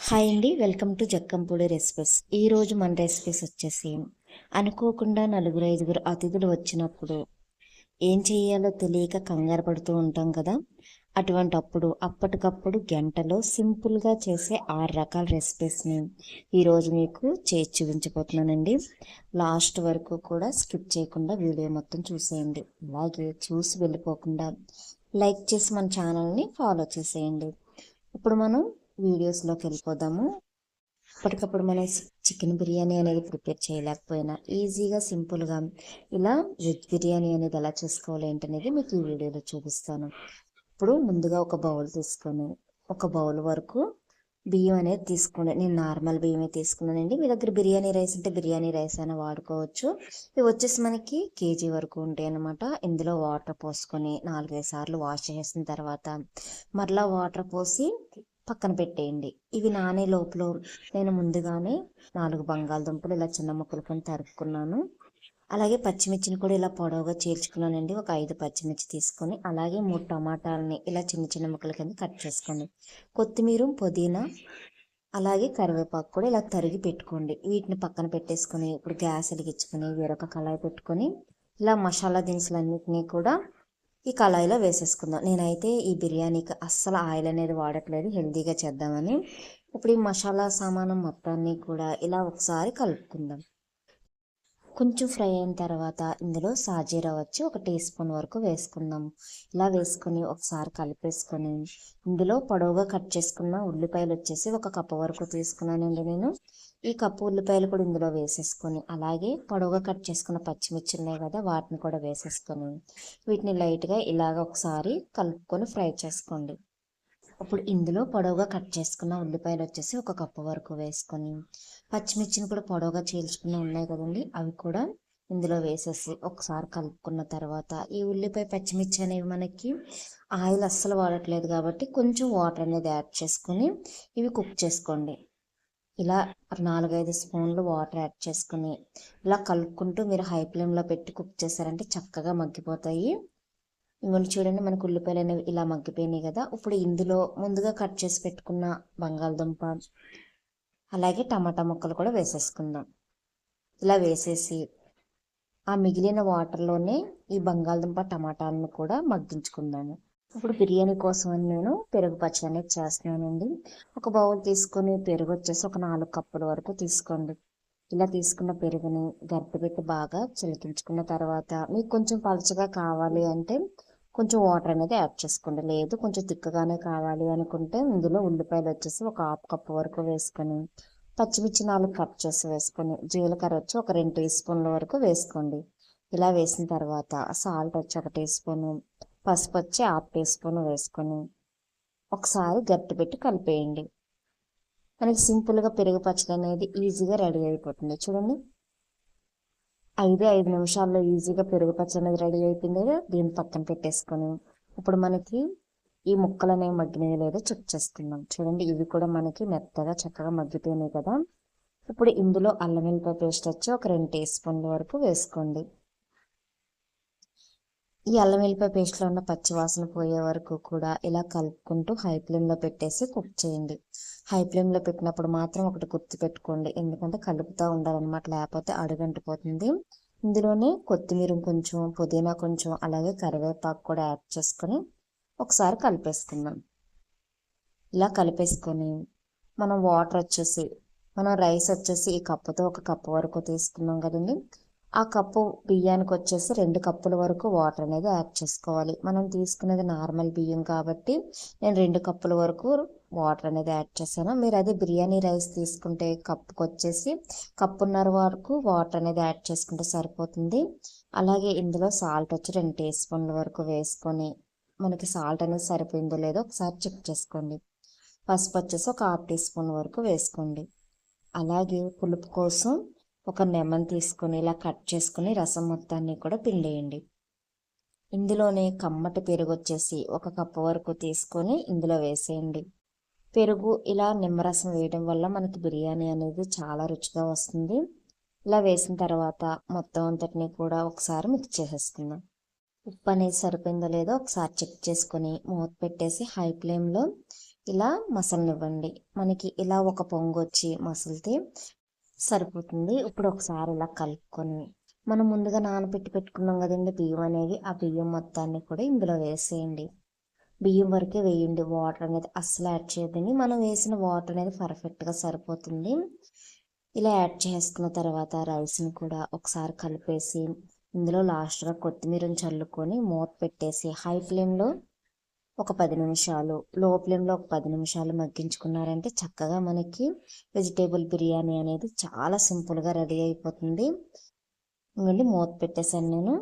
Hi అండి, welcome to Jakkampudi recipes. ఈరోజు మన రెసిపీస్ వచ్చేసి అనుకోకుండా నలుగురు ఐదుగురు అతిథులు వచ్చినప్పుడు ఏం చేయాలో తెలియక కంగారు పడుతూ ఉంటాం కదా. అప్పటికప్పుడు గంటలో సింపుల్గా చేసే 6 రకాల రెసిపీస్ని ఈరోజు మీకు చేసి చూపించబోతున్నానండి. లాస్ట్ వరకు కూడా స్కిప్ చేయకుండా వీడియో మొత్తం చూసేయండి. అలాగే చూసి వెళ్ళిపోకుండా లైక్ చేసి మన ఛానల్ని ఫాలో చేసేయండి. ఇప్పుడు మనం వీడియోస్లోకి వెళ్ళిపోదాము. అప్పటికప్పుడు మనం చికెన్ బిర్యానీ అనేది ప్రిపేర్ చేయలేకపోయినా ఈజీగా సింపుల్గా ఇలా వెజ్ బిర్యానీ అనేది ఎలా చేసుకోవాలి ఏంటనేది మీకు ఈ వీడియోలో చూపిస్తాను. ఇప్పుడు ముందుగా ఒక బౌల్ తీసుకొని ఒక బౌల్ వరకు బియ్యం అనేది తీసుకోండి. నేను నార్మల్ బియ్యమే తీసుకున్నానండి. మీ దగ్గర బిర్యానీ రైస్ అంటే బిర్యానీ రైస్ అయినా వాడుకోవచ్చు. ఇవి వచ్చేసి మనకి కేజీ వరకు ఉంటాయి అన్నమాట. ఇందులో వాటర్ పోసుకొని 4-5 సార్లు వాష్ చేసిన తర్వాత మరలా వాటర్ పోసి పక్కన పెట్టేయండి. ఇవి నానే లోపల నేను ముందుగానే 4 బంగాళదుంపలు ఇలా చిన్న ముక్కలు కొని తరుక్కున్నాను. అలాగే పచ్చిమిర్చిని కూడా ఇలా పొడవుగా చీల్చుకున్నానండి. ఒక 5 పచ్చిమిర్చి తీసుకొని అలాగే 3 టమాటాలని ఇలా చిన్న చిన్న ముక్కల కింద కట్ చేసుకోండి. కొత్తిమీర, పుదీనా అలాగే కరివేపాకు కూడా ఇలా తరిగి పెట్టుకోండి. వీటిని పక్కన పెట్టేసుకొని ఇప్పుడు గ్యాస్ వెలిగించుకొని వేరొక కళాయి పెట్టుకొని ఇలా మసాలా దినుసులన్నిటినీ కూడా ఈ కళాయిలో వేసేసుకుందాం. నేనైతే ఈ బిర్యానీకి అస్సలు ఆయిల్ అనేది వాడట్లేదు, హెల్తీగా చేద్దామని. ఇప్పుడు ఈ మసాలా సామానం మొత్తాన్ని కూడా ఇలా ఒకసారి కలుపుకుందాం. కొంచెం ఫ్రై అయిన తర్వాత ఇందులో సాజీరా వచ్చి 1 టీ స్పూన్ వరకు వేసుకుందాం. ఇలా వేసుకొని ఒకసారి కలిపేసుకొని ఇందులో పొడవుగా కట్ చేసుకున్న ఉల్లిపాయలు వచ్చేసి 1 కప్పు వరకు తీసుకున్నానండి నేను. ఈ కప్పు ఉల్లిపాయలు కూడా ఇందులో వేసేసుకొని అలాగే పొడవుగా కట్ చేసుకున్న పచ్చిమిర్చి ఉన్నాయి కదా, వాటిని కూడా వేసేసుకొని వీటిని లైట్గా ఇలాగ ఒకసారి కలుపుకొని ఫ్రై చేసుకోండి. ఇప్పుడు ఇందులో పొడవుగా కట్ చేసుకున్న ఉల్లిపాయలు వచ్చేసి 1 కప్పు వరకు వేసుకొని పచ్చిమిర్చిని కూడా పొడవుగా చీల్చుకుని ఉన్నాయి కదండి, అవి కూడా ఇందులో వేసేసి ఒకసారి కలుపుకున్న తర్వాత ఈ ఉల్లిపాయ పచ్చిమిర్చి అనేవి మనకి ఆయిల్ అస్సలు వాడట్లేదు కాబట్టి కొంచెం వాటర్ అనేది యాడ్ చేసుకొని ఇవి కుక్ చేసుకోండి. ఇలా 4-5 స్పూన్లు వాటర్ యాడ్ చేసుకుని ఇలా కలుపుకుంటూ మీరు హై ఫ్లేమ్లో పెట్టి కుక్ చేశారంటే చక్కగా మగ్గిపోతాయి. ఇంకొన్ని చూడండి, మనకు ఉల్లిపాయలు అనేవి ఇలా మగ్గిపోయినాయి కదా. ఇప్పుడు ఇందులో ముందుగా కట్ చేసి పెట్టుకున్న బంగాళదుంప అలాగే టమాటా ముక్కలు కూడా వేసేసుకుందాం. ఇలా వేసేసి ఆ మిగిలిన వాటర్లోనే ఈ బంగాళదుంప టమాటాలను కూడా మగ్గించుకుందాము. ఇప్పుడు బిర్యానీ కోసం అని నేను పెరుగు పచ్చడి అనేది చేస్తున్నానండి. ఒక బౌల్ తీసుకొని పెరుగు వచ్చేసి ఒక 4 కప్పుల వరకు తీసుకోండి. ఇలా తీసుకున్న పెరుగుని గరిటెపెట్టి బాగా చిలికించుకున్న తర్వాత మీకు కొంచెం పలుచగా కావాలి అంటే కొంచెం వాటర్ అనేది యాడ్ చేసుకోండి. లేదు కొంచెం తిక్కగానే కావాలి అనుకుంటే ఇందులో ఉల్లిపాయలు వచ్చేసి ఒక 1/2 కప్పు వరకు వేసుకొని పచ్చిమిర్చి 4 కట్ చేసి వేసుకొని జీలకర్ర వచ్చి ఒక 2 టీ స్పూన్ల వరకు వేసుకోండి. ఇలా వేసిన తర్వాత సాల్ట్ వచ్చి 1 టీ స్పూను, పసుపు వచ్చి 1/2 టీ స్పూన్ వేసుకొని ఒకసారి గట్టి పెట్టి కలిపేయండి. మనకి సింపుల్గా పెరుగు పచ్చడి అనేది ఈజీగా రెడీ అయిపోతుంది. చూడండి, 5 నిమిషాల్లో ఈజీగా పెరుగు పచ్చడి అనేది రెడీ అయిపోయింది. దీన్ని పక్కన పెట్టేసుకొని ఇప్పుడు మనకి ఈ ముక్కలు అనేవి మగ్గినవి లేదో చెక్ చేసుకుందాం. చూడండి, ఇవి కూడా మనకి మెత్తగా చక్కగా మగ్గిపోయినాయి కదా. ఇప్పుడు ఇందులో అల్లం వెల్లిపాయ పేస్ట్ వచ్చి ఒక 2 టీ స్పూన్ల వరకు వేసుకోండి. ఈ అల్లం వెల్లిపాయ పేస్ట్లో ఉన్న పచ్చి వాసన పోయే వరకు కూడా ఇలా కలుపుకుంటూ హై ఫ్లేమ్లో పెట్టేసి కుక్ చేయండి. హై ఫ్లేమ్లో పెట్టినప్పుడు మాత్రం ఒకటి గుర్తు పెట్టుకోండి, ఎందుకంటే కలుపుతూ ఉండాలన్నమాట, లేకపోతే అడుగంటిపోతుంది. ఇందులోనే కొత్తిమీర కొంచెం, పుదీనా కొంచెం అలాగే కరివేపాకు కూడా యాడ్ చేసుకొని ఒకసారి కలిపేసుకుందాం. ఇలా కలిపేసుకొని మనం రైస్ వచ్చేసి ఈ కప్పుతో 1 కప్పు వరకు తీసుకున్నాం కదండి. ఆ కప్పు బియ్యానికి వచ్చేసి 2 కప్పుల వరకు వాటర్ అనేది యాడ్ చేసుకోవాలి. మనం తీసుకునేది నార్మల్ బియ్యం కాబట్టి నేను 2 కప్పుల వరకు వాటర్ అనేది యాడ్ చేశాను. మీరు అదే బిర్యానీ రైస్ తీసుకుంటే కప్పుకి వచ్చేసి 1.5 కప్పు వరకు వాటర్ అనేది యాడ్ చేసుకుంటే సరిపోతుంది. అలాగే ఇందులో సాల్ట్ వచ్చి 2 టీ స్పూన్ల వరకు వేసుకొని మనకి సాల్ట్ అనేది సరిపోయిందో లేదో ఒకసారి చెక్ చేసుకోండి. పసుపు వచ్చేసి ఒక 1/2 టీ స్పూన్ వరకు వేసుకోండి. అలాగే పులుపు కోసం ఒక లెమన్ తీసుకొని ఇలా కట్ చేసుకుని రసం మొత్తాన్ని కూడా పిండేయండి. ఇందులోనే కమ్మటి పెరుగు వచ్చేసి 1 కప్పు వరకు తీసుకొని ఇందులో వేసేయండి. పెరుగు ఇలా నిమ్మరసం వేయడం వల్ల మనకి బిర్యానీ అనేది చాలా రుచిగా వస్తుంది. ఇలా వేసిన తర్వాత మొత్తం అంతటిని కూడా ఒకసారి మిక్స్ చేసేసుకుందాం. ఉప్పు అనేది సరిపోయిందో లేదో ఒకసారి చెక్ చేసుకొని మూత పెట్టేసి హై ఫ్లేమ్లో ఇలా మసలనివ్వండి. మనకి ఇలా ఒక పొంగు వచ్చి మసిలితే సరిపోతుంది. ఇప్పుడు ఒకసారి ఇలా కలుపుకొని మనం ముందుగా నానబెట్టి పెట్టుకున్నాం కదండి బియ్యం అనేవి, ఆ బియ్యం మొత్తాన్ని కూడా ఇందులో వేసేయండి. బియ్యం వరకే వేయండి, వాటర్ అనేది అస్సలు యాడ్ చేయొద్దండి. మనం వేసిన వాటర్ అనేది పర్ఫెక్ట్గా సరిపోతుంది. ఇలా యాడ్ చేసుకున్న తర్వాత రైస్ని కూడా ఒకసారి కలిపేసి ఇందులో లాస్ట్గా కొత్తిమీరని చల్లుకొని మూత పెట్టేసి హై ఫ్లేమ్లో ఒక 10 నిమిషాలు, లో ఫ్లేమ్లో ఒక 10 నిమిషాలు మగ్గించుకున్నారంటే చక్కగా మనకి వెజిటేబుల్ బిర్యానీ అనేది చాలా సింపుల్గా రెడీ అయిపోతుంది. ఇంకండి మూత పెట్టేసాను నేను.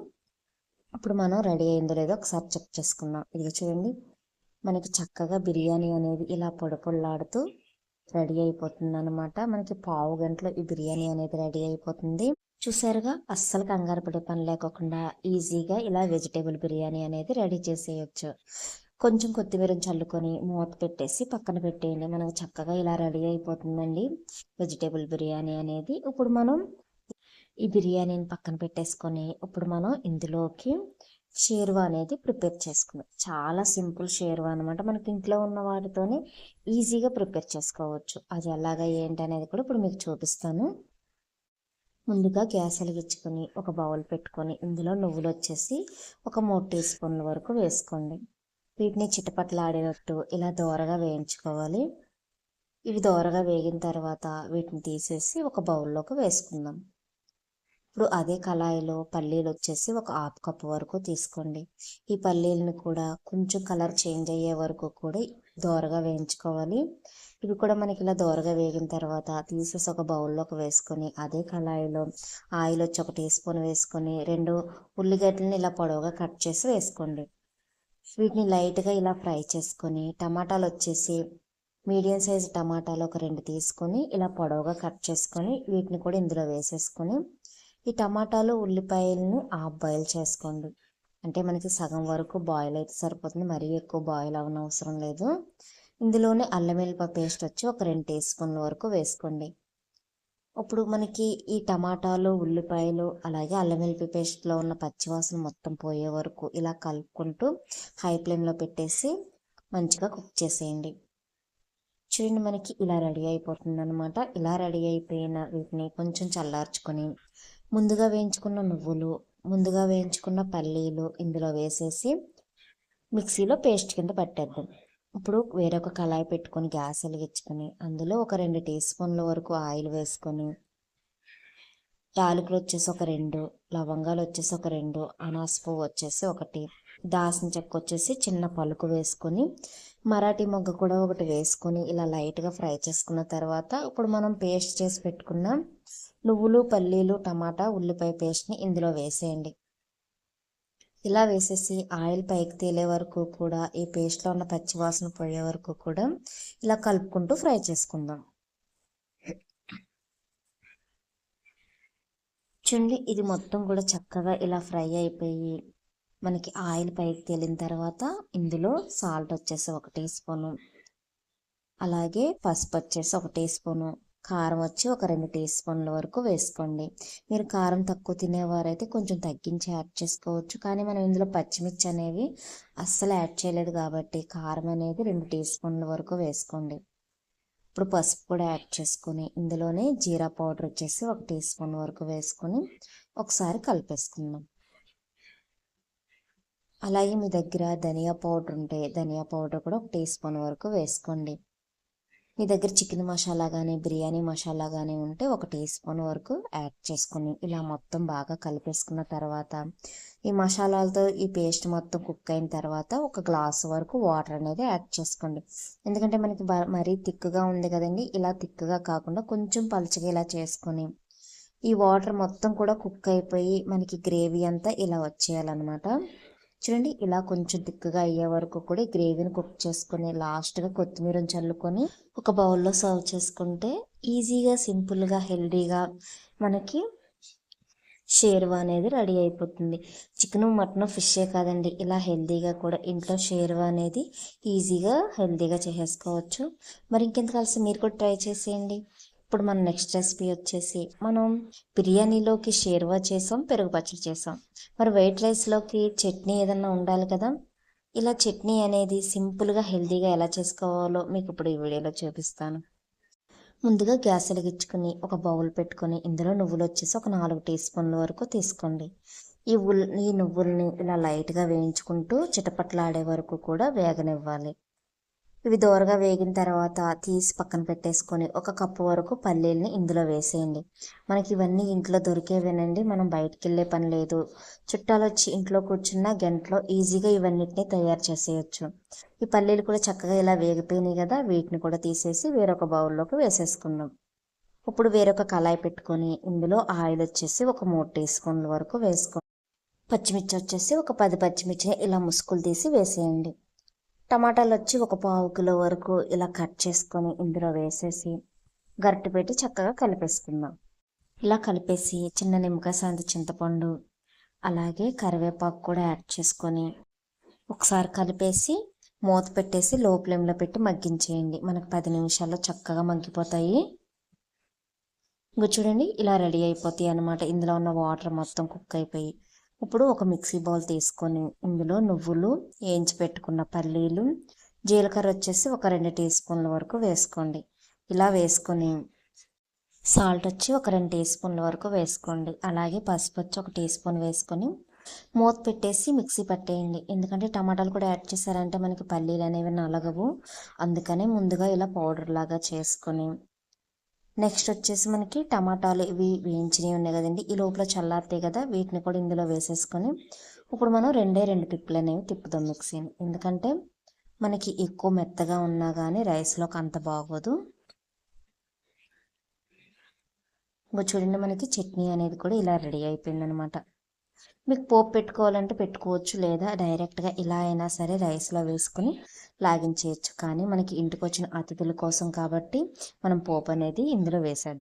ఇప్పుడు మనం రెడీ అయిందో లేదో ఒకసారి చెక్ చేసుకుందాం. ఇది చూడండి, మనకి చక్కగా బిర్యానీ అనేది ఇలా పొడి పొడిలాడుతూ రెడీ అయిపోతుంది అనమాట. మనకి పావు గంటలో ఈ బిర్యానీ అనేది రెడీ అయిపోతుంది. చూసారుగా, అస్సలు కంగారు పడే పని లేకుండా ఈజీగా ఇలా వెజిటేబుల్ బిర్యానీ అనేది రెడీ చేసేయచ్చు. కొంచెం కొత్తిమీరని చల్లుకొని మూత పెట్టేసి పక్కన పెట్టేయండి. మనకు చక్కగా ఇలా రెడీ అయిపోతుందండి వెజిటేబుల్ బిర్యానీ అనేది. ఇప్పుడు మనం ఈ బిర్యానీని పక్కన పెట్టేసుకొని ఇప్పుడు మనం ఇందులోకి షేర్వా అనేది ప్రిపేర్ చేసుకుందాం. చాలా సింపుల్ షేర్వా అనమాట. మనకి ఇంట్లో ఉన్న వాటితోనే ఈజీగా ప్రిపేర్ చేసుకోవచ్చు. అది ఎలాగా ఏంటి అనేది కూడా ఇప్పుడు మీకు చూపిస్తాను. ముందుగా గ్యాస్ వెలిగించుకొని ఒక బౌల్ పెట్టుకొని ఇందులో నువ్వులు వచ్చేసి ఒక 3 టీ స్పూన్ల వరకు వేసుకోండి. వీటిని చిటపటలాడేటట్టు ఇలా దోరగా వేయించుకోవాలి. ఇవి దోరగా వేగిన తర్వాత వీటిని తీసేసి ఒక బౌల్లోకి వేసుకుందాం. ఇప్పుడు అదే కళాయిలో పల్లీలు వచ్చేసి ఒక 1/2 కప్పు వరకు తీసుకోండి. ఈ పల్లీలను కూడా కొంచెం కలర్ చేంజ్ అయ్యే వరకు కూడా దోరగా వేయించుకోవాలి. ఇవి కూడా మనకి ఇలా దోరగా వేగిన తర్వాత తీసేసి ఒక బౌల్లోకి వేసుకొని అదే కళాయిలో ఆయిల్ వచ్చి 1 టీ స్పూన్ వేసుకొని 2 ఉల్లిగడ్డలను ఇలా పొడవుగా కట్ చేసి వేసుకోండి. వీటిని లైట్గా ఇలా ఫ్రై చేసుకొని టమాటాలు వచ్చేసి మీడియం సైజు టమాటాలు ఒక 2 తీసుకొని ఇలా పొడవుగా కట్ చేసుకొని వీటిని కూడా ఇందులో వేసేసుకొని ఈ టమాటాలు ఉల్లిపాయలను హాఫ్ బాయిల్ చేసుకోండి. అంటే మనకి సగం వరకు బాయిల్ అయితే సరిపోతుంది, మరీ ఎక్కువ బాయిల్ అవనవసరం లేదు. ఇందులోనే అల్లం వెల్లిపాయ పేస్ట్ వచ్చి ఒక 2 టీ స్పూన్ల వరకు వేసుకోండి. ఇప్పుడు మనకి ఈ టమాటాలు ఉల్లిపాయలు అలాగే అల్లం వెల్లిపాయ పేస్ట్లో ఉన్న పచ్చివాసన మొత్తం పోయే వరకు ఇలా కలుపుకుంటూ హై ఫ్లేమ్లో పెట్టేసి మంచిగా కుక్ చేసేయండి. చూడండి, మనకి ఇలా రెడీ అయిపోతుంది అనమాట. ఇలా రెడీ అయిపోయిన వీటిని కొంచెం చల్లార్చుకొని ముందుగా వేయించుకున్న నువ్వులు, ముందుగా వేయించుకున్న పల్లీలు ఇందులో వేసేసి మిక్సీలో పేస్ట్ కింద పట్టేద్దాం. ఇప్పుడు వేరొక కళాయి పెట్టుకొని గ్యాస్ వెలిగించుకొని అందులో ఒక 2 టీ స్పూన్ల వరకు ఆయిల్ వేసుకొని యాలకులు వచ్చేసి ఒక 2, లవంగాలు వచ్చేసి ఒక 2, అనాస పువ్వు వచ్చేసి 1, దాల్చిన చెక్క వచ్చేసి చిన్న పలుకు వేసుకొని మరాఠీ మొగ్గ కూడా ఒకటి వేసుకొని ఇలా లైట్గా ఫ్రై చేసుకున్న తర్వాత ఇప్పుడు మనం పేస్ట్ చేసి పెట్టుకున్న నువ్వులు, పల్లీలు, టమాటా, ఉల్లిపాయ పేస్ట్ని ఇందులో వేసేయండి. ఇలా వేసేసి ఆయిల్ పైకి తేలే వరకు కూడా ఈ పేస్ట్లో ఉన్న పచ్చివాసన పోయే వరకు కూడా ఇలా కలుపుకుంటూ ఫ్రై చేసుకుందాం. చూడండి, ఇది మొత్తం కూడా చక్కగా ఇలా ఫ్రై అయిపోయి మనకి ఆయిల్ పైకి తేలిన తర్వాత ఇందులో సాల్ట్ వచ్చేసి 1 టీ స్పూను, అలాగే పసుపు వచ్చేసి 1 టీ స్పూను, కారం వచ్చి ఒక 2 టీ స్పూన్ల వరకు వేసుకోండి. మీరు కారం తక్కువ తినేవారైతే కొంచెం తగ్గించి యాడ్ చేసుకోవచ్చు. కానీ మనం ఇందులో పచ్చిమిర్చి అనేవి అస్సలు యాడ్ చేయలేదు కాబట్టి కారం అనేది 2 టీ స్పూన్ల వరకు వేసుకోండి. ఇప్పుడు పసుపు కూడా యాడ్ చేసుకొని ఇందులోనే జీరా పౌడర్ వచ్చేసి 1 టీ స్పూన్ వరకు వేసుకొని ఒకసారి కలిపేసుకుందాం. అలాగే మీ దగ్గర ధనియా పౌడర్ ఉంటే ధనియా పౌడర్ కూడా 1 టీ స్పూన్ వరకు వేసుకోండి. మీ దగ్గర చికెన్ మసాలా కానీ బిర్యానీ మసాలా కానీ ఉంటే 1 టీ స్పూన్ వరకు యాడ్ చేసుకొని ఇలా మొత్తం బాగా కలిపేసుకున్న తర్వాత ఈ మసాలాలతో ఈ పేస్ట్ మొత్తం కుక్ అయిన తర్వాత 1 గ్లాస్ వరకు వాటర్ అనేది యాడ్ చేసుకోండి. ఎందుకంటే మనకి మరీ తిక్కుగా ఉంది కదండి, ఇలా తిక్కుగా కాకుండా కొంచెం పలుచగా ఇలా చేసుకొని ఈ వాటర్ మొత్తం కూడా కుక్ అయిపోయి మనకి గ్రేవీ అంతా ఇలా వచ్చేయాలన్నమాట. చూడండి, ఇలా కొంచెం తిక్కుగా అయ్యే వరకు కూడా ఈ గ్రేవీని కుక్ చేసుకొని లాస్ట్గా కొత్తిమీరని చల్లుకొని ఒక బౌల్లో సర్వ్ చేసుకుంటే ఈజీగా సింపుల్గా హెల్దీగా మనకి షేర్వా అనేది రెడీ అయిపోతుంది. చికెన్, మటన్, ఫిషే కాదండి, ఇలా హెల్దీగా కూడా ఇంట్లో షేర్వా అనేది ఈజీగా హెల్దీగా చేసేసుకోవచ్చు. మరి ఇంకెందుకు కలిసి మీరు కూడా ట్రై చేసేయండి. ఇప్పుడు మన నెక్స్ట్ రెసిపీ వచ్చేసి మనం బిర్యానీలోకి షేర్వా చేసాం, పెరుగు పచ్చడి చేసాం. మరి వైట్ రైస్లోకి చట్నీ ఏదన్నా ఉండాలి కదా. ఇలా చట్నీ అనేది సింపుల్గా హెల్తీగా ఎలా చేసుకోవాలో మీకు ఇప్పుడు ఈ వీడియోలో చూపిస్తాను. ముందుగా గ్యాస్ వెలిగించుకొని ఒక బౌల్ పెట్టుకొని ఇందులో నువ్వులు వచ్చేసి ఒక 4 టీ స్పూన్ల వరకు తీసుకోండి. ఈ నువ్వుల్ని ఇలా లైట్గా వేయించుకుంటూ చిటపట్లాడే వరకు కూడా వేగనివ్వాలి. ఇవి దోరగా వేగిన తర్వాత తీసి పక్కన పెట్టేసుకొని ఒక కప్పు వరకు పల్లీల్ని ఇందులో వేసేయండి. మనకి ఇవన్నీ ఇంట్లో దొరికేవేనండి, మనం బయటికి వెళ్ళే పని లేదు. చుట్టాలు వచ్చి ఇంట్లో కూర్చున్న గంటలో ఈజీగా ఇవన్నిటిని తయారు చేసేయచ్చు. ఈ పల్లీలు కూడా చక్కగా ఇలా వేగిపోయినాయి కదా, వీటిని కూడా తీసేసి వేరొక బౌల్లోకి వేసేసుకుందాం. ఇప్పుడు వేరొక కళాయి పెట్టుకొని ఇందులో ఆయిల్ వచ్చేసి ఒక 3 టీ స్పూన్ల వరకు వేసుకోండి. పచ్చిమిర్చి వచ్చేసి ఒక 10 పచ్చిమిర్చిని ఇలా ముసుకులు తీసి వేసేయండి. టమాటాలు వచ్చి ఒక 1/2 కిలో వరకు ఇలా కట్ చేసుకొని ఇందులో వేసేసి గరిటె పెట్టి చక్కగా కలిపేసుకుందాం. ఇలా కలిపేసి చిన్న నిమ్మకాయ సాంత చింతపండు అలాగే కరివేపాకు కూడా యాడ్ చేసుకొని ఒకసారి కలిపేసి మూత పెట్టేసి లో ఫ్లేమ్లో పెట్టి మగ్గించేయండి. మనకు 10 నిమిషాల్లో చక్కగా మగ్గిపోతాయి. ఇంకా చూడండి ఇలా రెడీ అయిపోతాయి అన్నమాట. ఇందులో ఉన్న వాటర్ మొత్తం కుక్ అయిపోయి ఇప్పుడు ఒక మిక్సీ బౌల్ తీసుకొని ఇందులో నువ్వులు, వేయించి పెట్టుకున్న పల్లీలు, జీలకర్ర వచ్చేసి ఒక 2 టీ స్పూన్ల వరకు వేసుకోండి. ఇలా వేసుకొని సాల్ట్ వచ్చి ఒక 2 టీ స్పూన్ల వరకు వేసుకోండి. అలాగే పసుపు వచ్చి ఒక టీ స్పూన్ వేసుకొని మూత పెట్టేసి మిక్సీ పట్టేయండి. ఎందుకంటే టమాటాలు కూడా యాడ్ చేశారంటే మనకి పల్లీలు అనేవి నలగవు. అందుకనే ముందుగా ఇలా పౌడర్ లాగా చేసుకొని నెక్స్ట్ వచ్చేసి మనకి టమాటాలు ఇవి వేయించినవి ఉన్నాయి కదండి, ఈ లోపల చల్లారుతాయి కదా, వీటిని కూడా ఇందులో వేసేసుకొని ఇప్పుడు మనం 2 తిప్పులు అనేవి తిప్పుదాం మిక్సీని. ఎందుకంటే మనకి ఎక్కువ మెత్తగా ఉన్నా కానీ రైస్లోకి అంత బాగోదు. ఇంకా చూడండి మనకి చట్నీ అనేది కూడా ఇలా రెడీ అయిపోయింది అనమాట. మీకు పోపు పెట్టుకోవాలంటే పెట్టుకోవచ్చు, లేదా డైరెక్ట్గా ఇలా అయినా సరే రైస్లో వేసుకొని లాగించేయచ్చు. కానీ మనకి ఇంటికి వచ్చిన అతిథుల కోసం కాబట్టి మనం పోపు అనేది ఇందులో వేసాడు.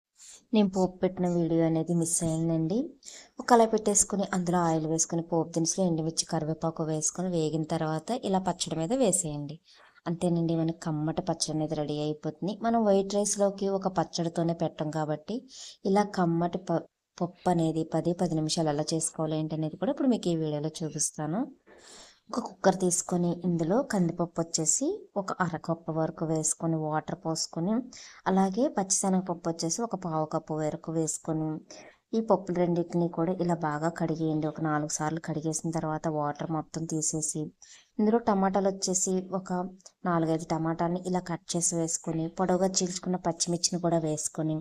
నేను పోపు పెట్టిన వీడియో అనేది మిస్ అయిందండి. ఒక కళాయి పెట్టేసుకుని అందులో ఆయిల్ వేసుకొని పోపు దినుసులు ఎండుమిర్చి కరివేపాకు వేసుకొని వేగిన తర్వాత ఇలా పచ్చడి మీద వేసేయండి. అంతేనండి, మనకి కమ్మటి పచ్చడి అనేది రెడీ అయిపోతుంది. మనం వైట్ రైస్లోకి ఒక పచ్చడితోనే పెట్టాం కాబట్టి ఇలా కమ్మటి పప్పు అనేది 10 నిమిషాలు ఎలా చేసుకోవాలి ఏంటనేది కూడా ఇప్పుడు మీకు ఈ వీడియోలో చూపిస్తాను. ఒక కుక్కర్ తీసుకొని ఇందులో కందిపప్పు వచ్చేసి ఒక అరకప్పు వరకు వేసుకొని వాటర్ పోసుకొని, అలాగే పచ్చిశనగపప్పు వచ్చేసి ఒక 1/2 కప్పు వరకు వేసుకొని ఈ పప్పులు రెండింటిని కూడా ఇలా బాగా కడిగేయండి. ఒక 4 సార్లు కడిగేసిన తర్వాత వాటర్ మొత్తం తీసేసి ఇందులో టమాటాలు వచ్చేసి ఒక 4-5 టమాటాలని ఇలా కట్ చేసి వేసుకొని పొడవుగా చీల్చుకున్న పచ్చిమిర్చిని కూడా వేసుకొని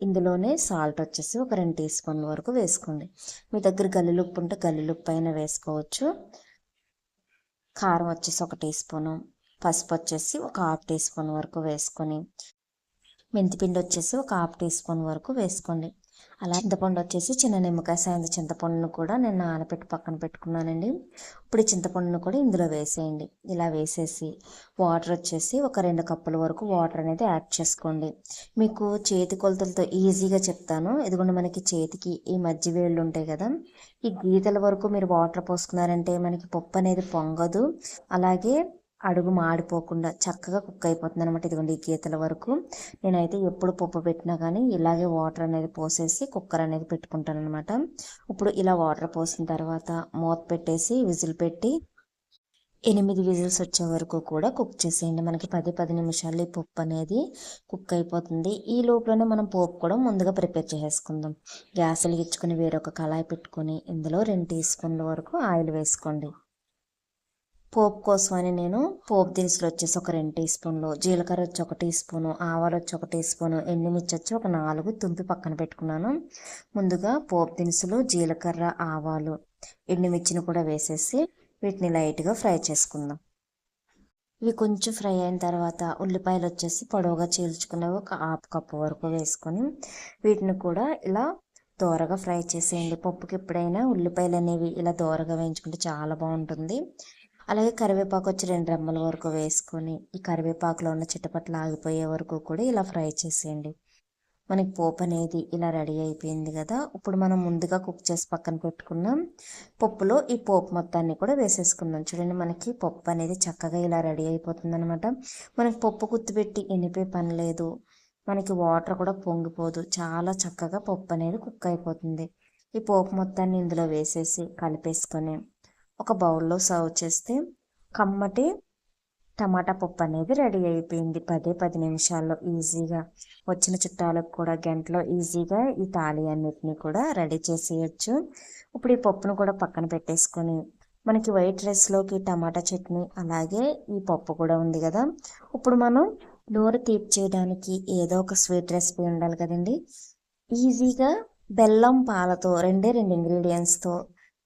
ఇందులోనే సాల్ట్ వచ్చేసి ఒక 2 టీ స్పూన్ల వరకు వేసుకోండి. మీ దగ్గర గల్లులుప్పు ఉంటే గల్లులుప్పు అయినా వేసుకోవచ్చు. కారం వచ్చేసి ఒక టీ స్పూను, పసుపు వచ్చేసి ఒక 1/2 టీ స్పూన్ వరకు వేసుకొని మెంతిపిండి వచ్చేసి ఒక 1/2 టీ స్పూన్ వరకు వేసుకోండి. అలా చింతపండు వచ్చేసి చిన్న నిమ్మకాయ సాయంత్రం చింతపండును కూడా నేను నానబెట్టి పక్కన పెట్టుకున్నానండి. ఇప్పుడు ఈ చింతపండును కూడా ఇందులో వేసేయండి. ఇలా వేసేసి వాటర్ వచ్చేసి ఒక 2 కప్పుల వరకు వాటర్ అనేది యాడ్ చేసుకోండి. మీకు చేతి కొలతలతో ఈజీగా చెప్తాను. ఇదిగోండి మనకి చేతికి ఈ మధ్య వేళ్ళు ఉంటాయి కదా, ఈ గీతల వరకు మీరు వాటర్ పోసుకున్నారంటే మనకి పప్పు అనేది పొంగదు, అలాగే అడుగు మాడిపోకుండా చక్కగా కుక్ అయిపోతుంది అనమాట. ఇదిగోండి ఈ గీతల వరకు. నేనైతే ఎప్పుడు పప్పు పెట్టినా కానీ ఇలాగే వాటర్ అనేది పోసేసి కుక్కర్ అనేది పెట్టుకుంటాను అనమాట. ఇప్పుడు ఇలా వాటర్ పోసిన తర్వాత మూత పెట్టేసి విజిల్ పెట్టి 8 విజిల్స్ వచ్చే వరకు కూడా కుక్ చేసేయండి. మనకి 10 నిమిషాల్లో ఈ పప్పు అనేది కుక్ అయిపోతుంది. ఈ లోపలనే మనం పోపు కూడా ముందుగా ప్రిపేర్ చేసేసుకుందాం. గ్యాస్ వెలిగించుకొని వేరొక కళాయి పెట్టుకొని ఇందులో 2 టీ స్పూన్ల వరకు ఆయిల్ వేసుకోండి. పోపు కోసమని నేను పోపు దినుసులు వచ్చేసి ఒక 2 టీ స్పూన్లు, జీలకర్ర వచ్చి 1 టీ స్పూను, ఆవాలు వచ్చి 1 టీ స్పూను, ఎండుమిర్చి వచ్చి ఒక 4 తుంపి పక్కన పెట్టుకున్నాను. ముందుగా పోపు దినుసులు, జీలకర్ర, ఆవాలు, ఎండుమిర్చిని కూడా వేసేసి వీటిని లైట్గా ఫ్రై చేసుకుందాం. ఇవి కొంచెం ఫ్రై అయిన తర్వాత ఉల్లిపాయలు వచ్చేసి పొడవుగా చీల్చుకున్నవి ఒక 1/2 కప్పు వరకు వేసుకొని వీటిని కూడా ఇలా దోరగా ఫ్రై చేసేయండి. పప్పుకి ఎప్పుడైనా ఉల్లిపాయలు అనేవి ఇలా దోరగా వేయించుకుంటే చాలా బాగుంటుంది. అలాగే కరివేపాకు వచ్చి 2 రెమ్మల వరకు వేసుకొని ఈ కరివేపాకులో ఉన్న చిటపట్లు ఆగిపోయే వరకు కూడా ఇలా ఫ్రై చేసేయండి. మనకి పోపు అనేది ఇలా రెడీ అయిపోయింది కదా. ఇప్పుడు మనం ముందుగా కుక్ చేసి పక్కన పెట్టుకున్నాం పప్పులో ఈ పోపు మొత్తాన్ని కూడా వేసేసుకుందాం. చూడండి మనకి పప్పు అనేది చక్కగా ఇలా రెడీ అయిపోతుంది అనమాట. మనకి పప్పు కుత్తిపెట్టి ఎనిపే పని లేదు, మనకి వాటర్ కూడా పొంగిపోదు, చాలా చక్కగా పప్పు అనేది కుక్ అయిపోతుంది. ఈ పోపు మొత్తాన్ని ఇందులో వేసేసి కలిపేసుకొని ఒక బౌల్లో సర్వ్ చేస్తే కమ్మటి టమాటా పప్పు అనేది రెడీ అయిపోయింది. 10 నిమిషాల్లో ఈజీగా వచ్చిన చుట్టాలకు కూడా గంటలో ఈజీగా ఈ తాళి అన్నిటిని కూడా రెడీ చేసేయచ్చు. ఇప్పుడు ఈ పప్పును కూడా పక్కన పెట్టేసుకొని మనకి వైట్ రైస్లోకి టమాటా చట్నీ అలాగే ఈ పప్పు కూడా ఉంది కదా. ఇప్పుడు మనం నోరు తీపి చేయడానికి ఏదో ఒక స్వీట్ రెసిపీ ఉండాలి కదండి. ఈజీగా బెల్లం పాలతో రెండు ఇంగ్రీడియంట్స్తో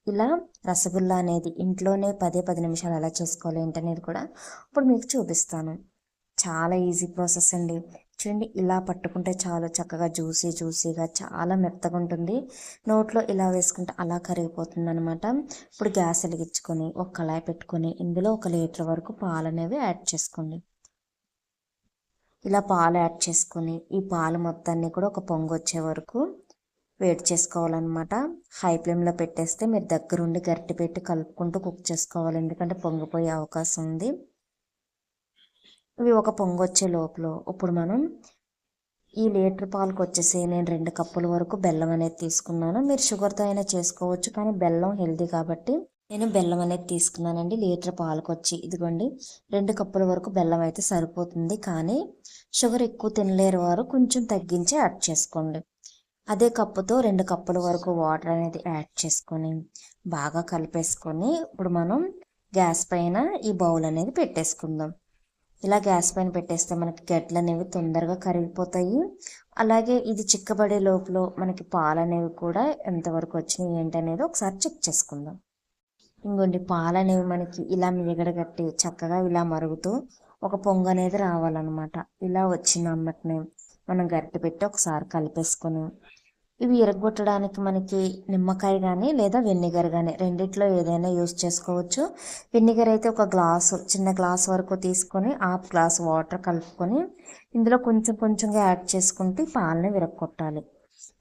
ఇలా రసగుల్లా అనేది ఇంట్లోనే 10 నిమిషాలు ఎలా చేసుకోవాలి ఏంటనేది కూడా ఇప్పుడు మీకు చూపిస్తాను. చాలా ఈజీ ప్రాసెస్ అండి. చూడండి, ఇలా పట్టుకుంటే చాలా చక్కగా జ్యూసీగా చాలా మెత్తగా ఉంటుంది. నోట్లో ఇలా వేసుకుంటే అలా కరిగిపోతుంది అనమాట. ఇప్పుడు గ్యాస్ వెలిగించుకొని ఒక కళాయి పెట్టుకొని ఇందులో 1 లీటర్ వరకు పాలు అనేవి యాడ్ చేసుకోండి. ఇలా పాలు యాడ్ చేసుకొని ఈ పాలు మొత్తాన్ని కూడా ఒక పొంగు వచ్చే వరకు వేడి చేసుకోవాలన్నమాట. హై ఫ్లేమ్లో పెట్టేస్తే మీరు దగ్గరుండి గరిటె పెట్టి కలుపుకుంటూ కుక్ చేసుకోవాలి, ఎందుకంటే పొంగిపోయే అవకాశం ఉంది. ఇవి ఒక పొంగు వచ్చే లోపల ఇప్పుడు మనం ఈ లీటర్ పాలకు వచ్చేసి నేను 2 కప్పుల వరకు బెల్లం అనేది తీసుకున్నాను. మీరు షుగర్తో అయినా చేసుకోవచ్చు, కానీ బెల్లం హెల్దీ కాబట్టి నేను బెల్లం అనేది తీసుకున్నానండి. లీటర్ పాలకు వచ్చి ఇదిగోండి 2 కప్పుల వరకు బెల్లం అయితే సరిపోతుంది, కానీ షుగర్ ఎక్కువ తినలేరు వారు కొంచెం తగ్గించి యాడ్ చేసుకోండి. అదే కప్పుతో 2 కప్పుల వరకు వాటర్ అనేది యాడ్ చేసుకొని బాగా కలిపేసుకొని ఇప్పుడు మనం గ్యాస్ పైన ఈ బౌల్ అనేది పెట్టేసుకుందాం. ఇలా గ్యాస్ పైన పెట్టేస్తే మనకి గడ్డలు అనేవి తొందరగా కరిగిపోతాయి. అలాగే ఇది చిక్కబడే లోపల మనకి పాలు అనేవి కూడా ఎంతవరకు వచ్చినాయి ఏంటనేది ఒకసారి చెక్ చేసుకుందాం. ఇంకోండి, పాలు అనేవి మనకి ఇలా మీగడగట్టి చక్కగా ఇలా మరుగుతూ ఒక పొంగు అనేది రావాలన్నమాట. ఇలా వచ్చిన అమ్మటిని మనం గరిటె పెట్టి ఒకసారి కలిపేసుకొని ఇవి ఇరగొట్టడానికి మనకి నిమ్మకాయ కానీ లేదా వెనిగర్ కానీ రెండిట్లో ఏదైనా యూస్ చేసుకోవచ్చు. వెనిగర్ అయితే ఒక చిన్న గ్లాస్ వరకు తీసుకొని హాఫ్ గ్లాస్ వాటర్ కలుపుకొని ఇందులో కొంచెంగా యాడ్ చేసుకుంటూ పాలని విరగొట్టాలి.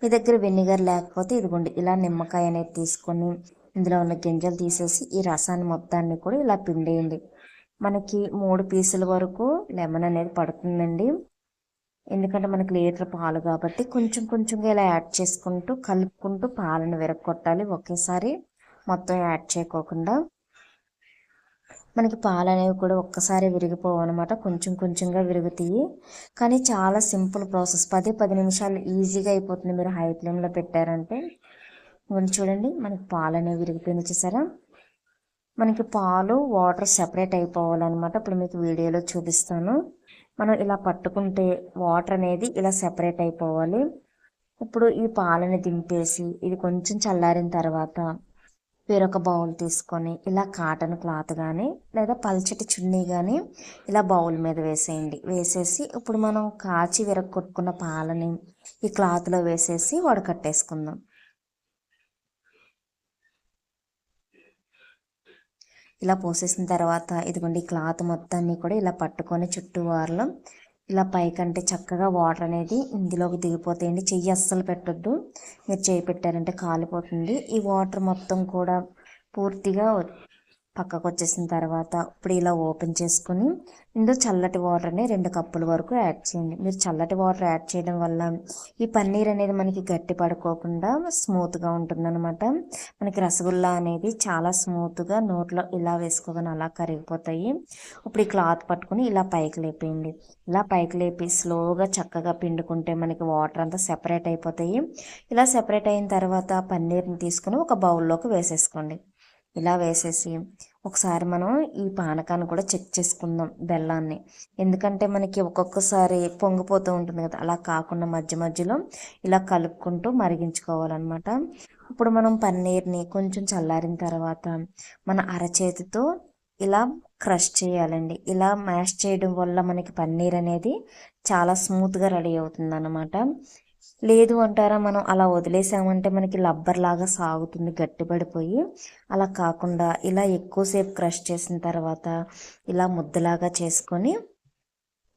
మీ దగ్గర వెనిగర్ లేకపోతే ఇదిగోండి ఇలా నిమ్మకాయ అనేది తీసుకొని ఇందులో ఉన్న గింజలు తీసేసి ఈ రసాన్ని మొత్తాన్ని కూడా ఇలా పిండేయండి. మనకి 3 పీసుల వరకు లెమన్ అనేది పడుతుందండి, ఎందుకంటే మనకి లీటర్ పాలు కాబట్టి కొంచెంగా ఇలా యాడ్ చేసుకుంటూ కలుపుకుంటూ పాలను విరగొట్టాలి. ఒకేసారి మొత్తం యాడ్ చేయకోకుండా. మనకి పాలు అనేవి కూడా ఒక్కసారి విరిగిపోవు అనమాట, కొంచెంగా విరుగుతాయి. కానీ చాలా సింపుల్ ప్రాసెస్, 10 నిమిషాలు ఈజీగా అయిపోతుంది మీరు హై ఫ్లేమ్లో పెట్టారంటే. చూడండి, మనకి పాలు అనేవి విరిగిపోయింది చూసారా. మనకి పాలు వాటర్ సెపరేట్ అయిపోవాలన్నమాట. ఇప్పుడు మీకు వీడియోలో చూపిస్తాను. మనం ఇలా పట్టుకుంటే వాటర్ అనేది ఇలా సెపరేట్ అయిపోవాలి. ఇప్పుడు ఈ పాలని దింపేసి ఇది కొంచెం చల్లారిన తర్వాత వేరొక బౌల్ తీసుకొని ఇలా కాటన్ క్లాత్ కానీ లేదా పల్చటి చున్నీ కానీ ఇలా బౌల్ మీద వేసేయండి. వేసేసి ఇప్పుడు మనం కాచి విరగొట్టుకున్న పాలని ఈ క్లాత్లో వేసేసి వడకట్టేసుకుందాం. ఇలా పోసేసిన తర్వాత ఇదిగోండి క్లాత్ మొత్తాన్ని కూడా ఇలా పట్టుకొని చుట్టూ వారలం ఇలా పైకంటే చక్కగా వాటర్ అనేది ఇందులోకి దిగిపోతాయండి. చెయ్యి అస్సలు పెట్టొద్దు, మీరు చెయ్యి పెట్టారంటే కాలిపోతుంది. ఈ వాటర్ మొత్తం కూడా పూర్తిగా పక్కకు వచ్చేసిన తర్వాత ఇప్పుడు ఇలా ఓపెన్ చేసుకుని ఇందులో చల్లటి వాటర్ని 2 కప్పుల వరకు యాడ్ చేయండి. మీరు చల్లటి వాటర్ యాడ్ చేయడం వల్ల ఈ పన్నీర్ అనేది మనకి గట్టి పడుకోకుండా స్మూత్గా ఉంటుందన్నమాట. మనకి రసగుల్లా అనేది చాలా స్మూత్గా నోట్లో ఇలా వేసుకోగానే అలా కరిగిపోతాయి. ఇప్పుడు ఈ క్లాత్ పట్టుకుని ఇలా పైకి లేపేయండి. ఇలా పైకి లేపి స్లోగా చక్కగా పిండుకుంటే మనకి వాటర్ అంతా సెపరేట్ అయిపోతాయి. ఇలా సెపరేట్ అయిన తర్వాత పన్నీర్ని తీసుకుని ఒక బౌల్లోకి వేసేసుకోండి. ఇలా వేసేసి ఒకసారి మనం ఈ పానకాన్ని కూడా చెక్ చేసుకుందాం బెల్లాన్ని, ఎందుకంటే మనకి ఒక్కొక్కసారి పొంగిపోతూ ఉంటుంది కదా, అలా కాకుండా మధ్యలో ఇలా కలుపుకుంటూ మరిగించుకోవాలన్నమాట. ఇప్పుడు మనం పన్నీర్ని కొంచెం చల్లారిన తర్వాత మన అరచేతితో ఇలా క్రష్ చేయాలండి. ఇలా మ్యాష్ చేయడం వల్ల మనకి పన్నీర్ అనేది చాలా స్మూత్గా రెడీ అవుతుంది అన్నమాట. లేదు అంటారా, మనం అలా వదిలేసామంటే మనకి లబ్బర్ లాగా సాగుతుంది గట్టిపడిపోయి. అలా కాకుండా ఇలా ఎక్కువసేపు క్రష్ చేసిన తర్వాత ఇలా ముద్దలాగా చేసుకొని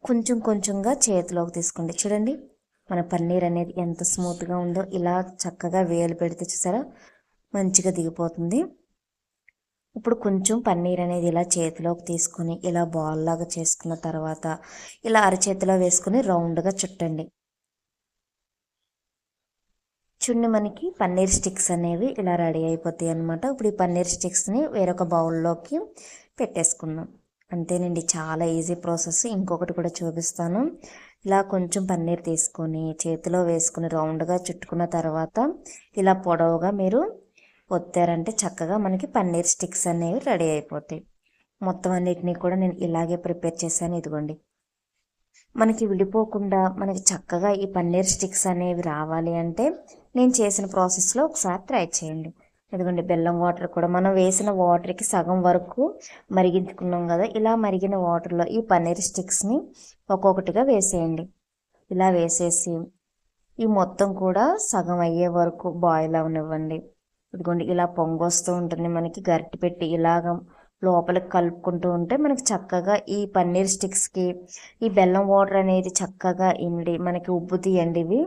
కొంచెంగా చేతిలోకి తీసుకోండి. చూడండి, మన పన్నీర్ అనేది ఎంత స్మూత్గా ఉందో. ఇలా చక్కగా వేలు పెడితే చూసారా మంచిగా దిగిపోతుంది. ఇప్పుడు కొంచెం పన్నీర్ అనేది ఇలా చేతిలోకి తీసుకొని ఇలా బాల్ లాగా చేసుకున్న తర్వాత ఇలా అరచేతిలో వేసుకొని రౌండ్గా చుట్టండి. చున్ని మనకి పన్నీర్ స్టిక్స్ అనేవి ఇలా రెడీ అయిపోతాయి అన్నమాట. ఇప్పుడు ఈ పన్నీర్ స్టిక్స్ని వేరొక బౌల్లోకి పెట్టేసుకుందాం. అంతేనండి, చాలా ఈజీ ప్రాసెస్. ఇంకొకటి కూడా చూపిస్తాను. ఇలా కొంచెం పన్నీర్ తీసుకొని చేతిలో వేసుకుని రౌండ్గా చుట్టుకున్న తర్వాత ఇలా పొడవుగా మీరు ఒత్తారంటే చక్కగా మనకి పన్నీర్ స్టిక్స్ అనేవి రెడీ అయిపోతాయి. మొత్తం అన్నిటినీ కూడా నేను ఇలాగే ప్రిపేర్ చేశాను. ఇదిగోండి, మనకి విడిపోకుండా మనకి చక్కగా ఈ పన్నీర్ స్టిక్స్ అనేవి రావాలి అంటే నేను చేసిన ప్రాసెస్లో ఒకసారి ట్రై చేయండి. ఎందుకంటే బెల్లం వాటర్ కూడా మనం వేసిన వాటర్కి సగం వరకు మరిగించుకున్నాం కదా, ఇలా మరిగిన వాటర్లో ఈ పన్నీర్ స్టిక్స్ని ఒక్కొక్కటిగా వేసేయండి. ఇలా వేసేసి ఈ మొత్తం కూడా సగం అయ్యే వరకు బాయిల్ అవనివ్వండి. ఇదిగోండి, ఇలా పొంగొస్తూ ఉంటుంది. మనకి గరిటె పెట్టి ఇలాగ లోపలికి కలుపుకుంటూ ఉంటే మనకి చక్కగా ఈ పన్నీర్ స్టిక్స్కి ఈ బెల్లం వాటర్ అనేది చక్కగా ఇండి మనకి ఉబ్బుతాయండి ఇవి.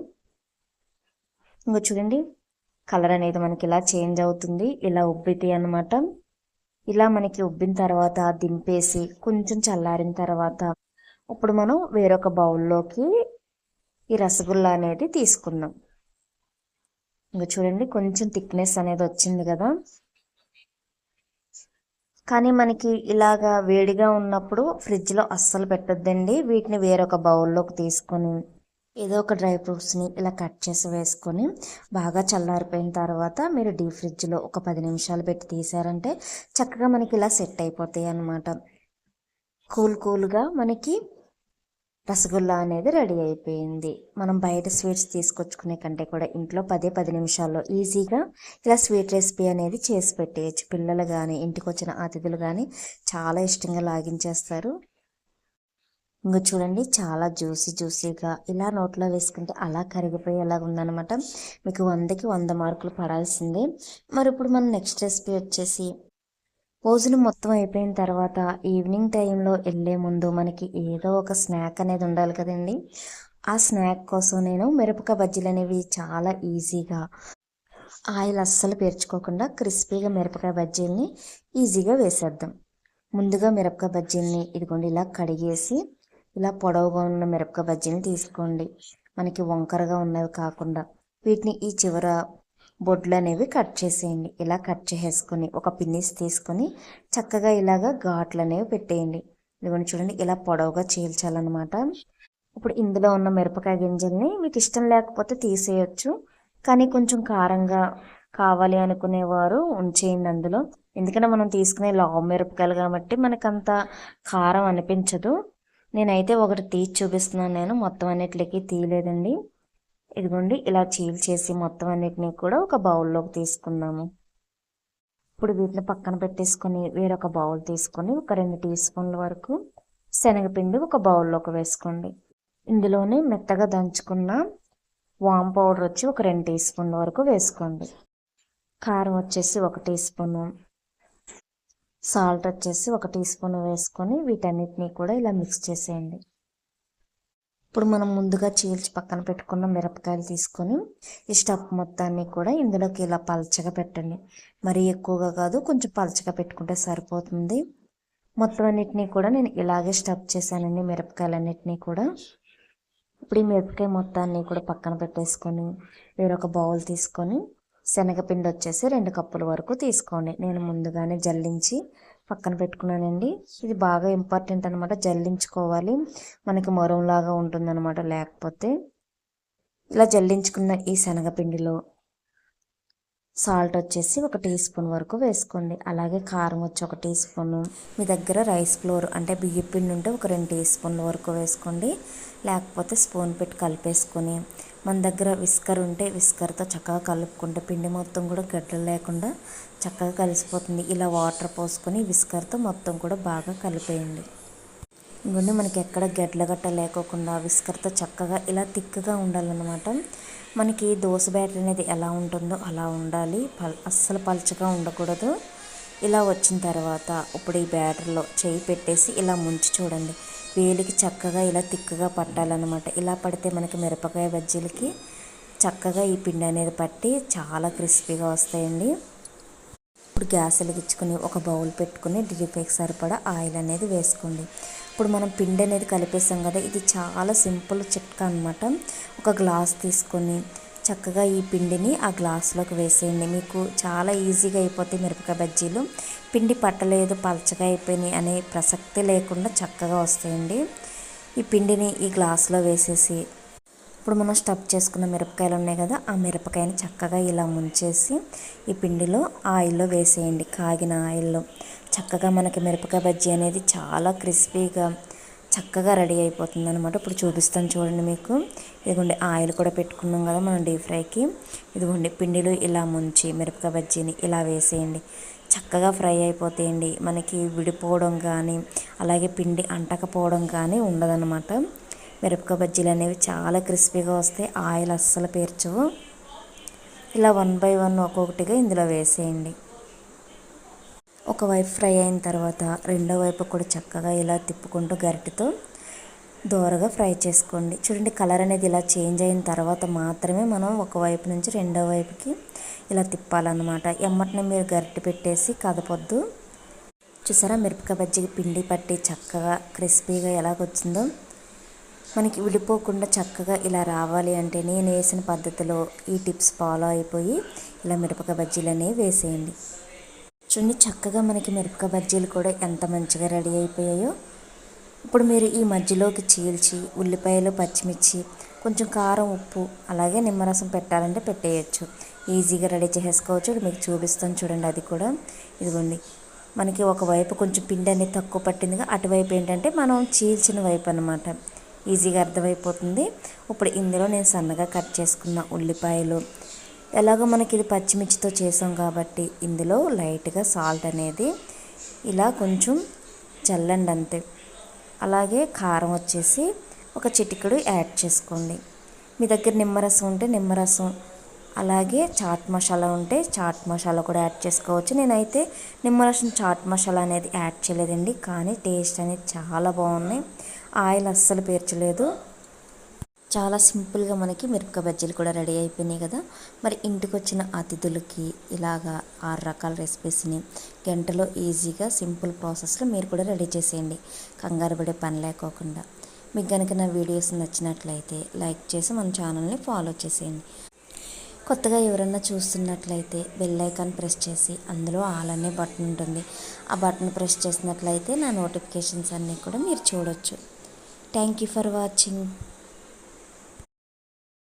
ఇంకో చూడండి, కలర్ అనేది మనకి ఇలా చేంజ్ అవుతుంది, ఇలా ఉబ్బుతాయి అన్నమాట. ఇలా మనకి ఉబ్బిన తర్వాత దింపేసి కొంచెం చల్లారిన తర్వాత ఇప్పుడు మనం వేరొక బౌల్లోకి ఈ రసగుల్లా అనేది తీసుకుందాం. ఇంకా చూడండి, కొంచెం థిక్నెస్ అనేది వచ్చింది కదా. కానీ మనకి ఇలాగా వేడిగా ఉన్నప్పుడు ఫ్రిడ్జ్లో అస్సలు పెట్టొద్దండి. వీటిని వేరొక బౌల్లోకి తీసుకొని ఏదో ఒక డ్రై ఫ్రూట్స్ని ఇలా కట్ చేసి వేసుకొని బాగా చల్లారిపోయిన తర్వాత మీరు డీప్ ఫ్రిడ్జ్లో ఒక 10 నిమిషాలు పెట్టి తీసారంటే చక్కగా మనకి ఇలా సెట్ అయిపోతాయి అన్నమాట. కూల్గా మనకి రసగుల్లా అనేది రెడీ అయిపోయింది. మనం బయట స్వీట్స్ తీసుకొచ్చుకునే కంటే కూడా ఇంట్లో 10 నిమిషాల్లో ఈజీగా ఇలా స్వీట్ రెసిపీ అనేది చేసి పెట్టేయచ్చు. పిల్లలు కానీ ఇంటికి వచ్చిన అతిథులు కానీ చాలా ఇష్టంగా లాగించేస్తారు. ఇంకో చూడండి, చాలా జ్యూసీగా ఇలా నోట్లో వేసుకుంటే అలా కరిగిపోయేలాగా ఉందన్నమాట. మీకు 100కి 100 మార్కులు పడాల్సిందే. మరి ఇప్పుడు మన నెక్స్ట్ రెసిపీ వచ్చేసి భోజనం మొత్తం అయిపోయిన తర్వాత ఈవినింగ్ టైంలో వెళ్ళే ముందు మనకి ఏదో ఒక స్నాక్ అనేది ఉండాలి కదండి. ఆ స్నాక్ కోసం నేను మిరపకాయ బజ్జీలు అనేవి చాలా ఈజీగా ఆయిల్ అస్సలు పేర్చుకోకుండా క్రిస్పీగా మిరపకాయ బజ్జీలని ఈజీగా వేసేద్దాం. ముందుగా మిరపకాయ బజ్జీలని ఇదిగోండి ఇలా కడిగేసి ఇలా పొడవుగా ఉన్న మిరపకాయ బజ్జీని తీసుకోండి. మనకి వంకరగా ఉన్నవి కాకుండా వీటిని ఈ చివర బొడ్లు అనేవి కట్ చేసేయండి. ఇలా కట్ చేసేసుకొని ఒక పిన్నిస్ తీసుకొని చక్కగా ఇలాగా ఘాట్లు అనేవి పెట్టేయండి. ఇదిగోండి చూడండి, ఇలా పొడవుగా చీల్చాలన్నమాట. ఇప్పుడు ఇందులో ఉన్న మిరపకాయ గింజల్ని మీకు ఇష్టం లేకపోతే తీసేయచ్చు, కానీ కొంచెం కారంగా కావాలి అనుకునేవారు ఉంచేయండి అందులో. ఎందుకంటే మనం తీసుకునే లావు మిరపకాయలు కాబట్టి మనకంత కారం అనిపించదు. నేనైతే ఒకటి తీసి చూపిస్తున్నాను, నేను మొత్తం అన్నిటికి తీయలేదండి. ఇదిగోండి, ఇలా చీల్చేసి మొత్తం అన్నిటినీ కూడా ఒక బౌల్లోకి తీసుకుందాము. ఇప్పుడు వీటిని పక్కన పెట్టేసుకొని వేరొక బౌల్ తీసుకొని ఒక 2 టీ స్పూన్ల వరకు శనగపిండి ఒక బౌల్లోకి వేసుకోండి. ఇందులోనే మెత్తగా దంచుకున్న వామ్ పౌడర్ వచ్చి ఒక 2 టీ స్పూన్ల వరకు వేసుకోండి. కారం వచ్చేసి 1 టీ స్పూను, సాల్ట్ వచ్చేసి 1 టీ స్పూన్ వేసుకొని వీటన్నిటినీ కూడా ఇలా మిక్స్ చేసేయండి. ఇప్పుడు మనం ముందుగా చీల్చి పక్కన పెట్టుకున్న మిరపకాయలు తీసుకొని ఈ స్టఫ్ మొత్తాన్ని కూడా ఇందులోకి ఇలా పలచగా పెట్టండి. మరీ ఎక్కువగా కాదు, కొంచెం పలచగా పెట్టుకుంటే సరిపోతుంది. మొత్తం అన్నిటినీ కూడా నేను ఇలాగే స్టఫ్ చేశానండి, మిరపకాయలన్నిటినీ కూడా. ఇప్పుడు ఈ మిరపకాయ మొత్తాన్ని కూడా పక్కన పెట్టేసుకొని వేరొక బౌల్ తీసుకొని శనగపిండి వచ్చేసి 2 కప్పుల వరకు తీసుకోండి. నేను ముందుగానే జల్లించి పక్కన పెట్టుకున్నానండి. ఇది బాగా ఇంపార్టెంట్ అనమాట, జల్లించుకోవాలి, మనకి మరంలాగా ఉంటుందన్నమాట. లేకపోతే ఇలా జల్లించుకున్న ఈ శనగపిండిలో సాల్ట్ వచ్చేసి 1 టీ స్పూన్ వరకు వేసుకోండి. అలాగే కారం వచ్చి 1 టీ స్పూను, మీ దగ్గర రైస్ ఫ్లోర్ అంటే బియ్యం పిండి ఉంటే ఒక 2 టీ స్పూన్ల వరకు వేసుకోండి. లేకపోతే స్పూన్ పెట్టి కలిపేసుకొని మన దగ్గర విస్కర్ ఉంటే విస్కర్తో చక్కగా కలుపుకుంటే పిండి మొత్తం కూడా గడ్డలు లేకుండా చక్కగా కలిసిపోతుంది. ఇలా వాటర్ పోసుకొని విస్కర్తో మొత్తం కూడా బాగా కలిపేయండి. ఇంకొండి, మనకి ఎక్కడ గడ్డల గట్ట లేకోకుండా విస్కర్తో చక్కగా ఇలా తిక్కుగా ఉండాలన్నమాట. మనకి దోశ బ్యాటర్ అనేది ఎలా ఉంటుందో అలా ఉండాలి, అస్సలు పలచగా ఉండకూడదు. ఇలా వచ్చిన తర్వాత ఇప్పుడు ఈ బ్యాటర్లో చేయి పెట్టేసి ఇలా ముంచి చూడండి. వేలికి చక్కగా ఇలా తిక్కుగా పట్టాలన్నమాట. ఇలా పడితే మనకి మిరపకాయ బజ్జీలకి చక్కగా ఈ పిండి అనేది పట్టి చాలా క్రిస్పీగా వస్తాయండి. ఇప్పుడు గ్యాస్ వెలిగించుకొని ఒక బౌల్ పెట్టుకుని డీప్ ఫ్రైకి సరిపడా ఆయిల్ అనేది వేసుకోండి. ఇప్పుడు మనం పిండి అనేది కలిపేసాం కదా, ఇది చాలా సింపుల్ చిట్కా అనమాట. ఒక గ్లాస్ తీసుకొని చక్కగా ఈ పిండిని ఆ గ్లాసులోకి వేసేయండి. మీకు చాలా ఈజీగా అయిపోతాయి మిరపకాయ బజ్జీలు. పిండి పట్టలేదు, పలచగా అయిపోయినాయి అనే ప్రసక్తి లేకుండా చక్కగా వస్తాయండి. ఈ పిండిని ఈ గ్లాసులో వేసేసి ఇప్పుడు మనం స్టఫ్ చేసుకున్న మిరపకాయలు ఉన్నాయి కదా, ఆ మిరపకాయని చక్కగా ఇలా ముంచేసి ఈ పిండిలో ఆయిల్లో వేసేయండి. కాగిన ఆయిల్లో చక్కగా మనకి మిరపకాయ బజ్జీ అనేది చాలా క్రిస్పీగా చక్కగా రెడీ అయిపోతుంది అనమాట. ఇప్పుడు చూపిస్తాను చూడండి మీకు. ఇదిగోండి ఆయిల్ కూడా పెట్టుకున్నాం కదా మనం డీప్ ఫ్రైకి. ఇదిగోండి పిండిలో ఇలా ముంచి మిరపకాయ బజ్జీని ఇలా వేసేయండి. చక్కగా ఫ్రై అయిపోతాయండి. మనకి విడిపోవడం కానీ అలాగే పిండి అంటకపోవడం కానీ ఉండదన్నమాట. మిరపకాయ బజ్జీలు అనేవి చాలా క్రిస్పీగా వస్తాయి, ఆయిల్ అస్సలు పీర్చవు. ఇలా 1 బై 1 ఒక్కొక్కటిగా ఇందులో వేసేయండి. ఒకవైపు ఫ్రై అయిన తర్వాత రెండో వైపు కూడా చక్కగా ఇలా తిప్పుకుంటూ గరిటెతో దోరగా ఫ్రై చేసుకోండి. చూడండి కలర్ అనేది ఇలా చేంజ్ అయిన తర్వాత మాత్రమే మనం ఒకవైపు నుంచి రెండో వైపుకి ఇలా తిప్పాలన్నమాట. ఎమ్మటనే మీరు గరిటె పెట్టేసి కదపొద్దు. చూసారా మిరపకాయ బజ్జీకి పిండి పట్టి చక్కగా క్రిస్పీగా ఎలాగొచ్చిందో. మనకి విడిపోకుండా చక్కగా ఇలా రావాలి అంటే నేను వేసిన పద్ధతిలో ఈ టిప్స్ ఫాలో అయిపోయి ఇలా మిరపకాయ బజ్జీలు అనేవి వేసేయండి. చూడండి చక్కగా మనకి మిరపకాయ బజ్జీలు కూడా ఎంత మంచిగా రెడీ అయిపోయాయో. ఇప్పుడు మీరు ఈ మధ్యలోకి చీల్చి ఉల్లిపాయలు, పచ్చిమిర్చి, కొంచెం కారం, ఉప్పు అలాగే నిమ్మరసం పెట్టాలంటే పెట్టేయచ్చు. ఈజీగా రెడీ చేసేసుకోవచ్చు. ఇప్పుడు మీకు చూపిస్తాను చూడండి. అది కూడా ఇదిగోండి మనకి ఒకవైపు కొంచెం పిండి అనేది తక్కువ పట్టిందిగా, అటువైపు ఏంటంటే మనం చీల్చిన వైపు అన్నమాట. ఈజీగా అర్థమైపోతుంది. ఇప్పుడు ఇందులో నేను సన్నగా కట్ చేసుకున్న ఉల్లిపాయలు, ఎలాగో మనకి ఇది పచ్చిమిర్చితో చేసాం కాబట్టి ఇందులో లైట్గా సాల్ట్ అనేది ఇలా కొంచెం చల్లండి అంతే. అలాగే కారం వచ్చేసి ఒక చిటికెడు యాడ్ చేసుకోండి. మీ దగ్గర నిమ్మరసం ఉంటే నిమ్మరసం, అలాగే చాట్ మసాలా ఉంటే చాట్ మసాలా కూడా యాడ్ చేసుకోవచ్చు. నేనైతే నిమ్మరసం చాట్ మసాలా అనేది యాడ్ చేయలేదండి, కానీ టేస్ట్ అనేది చాలా బాగున్నాయి. ఆయిల్ అస్సలు పీల్చలేదు. చాలా సింపుల్గా మనకి మిరపకాయ బజ్జీలు కూడా రెడీ అయిపోయినాయి కదా. మరి ఇంటికి వచ్చిన అతిథులకి ఇలాగా 6 రకాల రెసిపీస్ని గంటలో ఈజీగా సింపుల్ ప్రాసెస్లో మీరు కూడా రెడీ చేసేయండి, కంగారు పడే పని లేకోకుండా. మీకు కనుక నా వీడియోస్ నచ్చినట్లయితే లైక్ చేసి మన ఛానల్ని ఫాలో చేసేయండి. కొత్తగా ఎవరన్నా చూస్తున్నట్లయితే బెల్ ఐకాన్ ప్రెస్ చేసి అందులో ఆల్ అనే బటన్ ఉంటుంది. ఆ బటన్ ప్రెస్ చేసినట్లయితే నా నోటిఫికేషన్స్ అన్నీ కూడా మీరు చూడొచ్చు. Thank you for watching.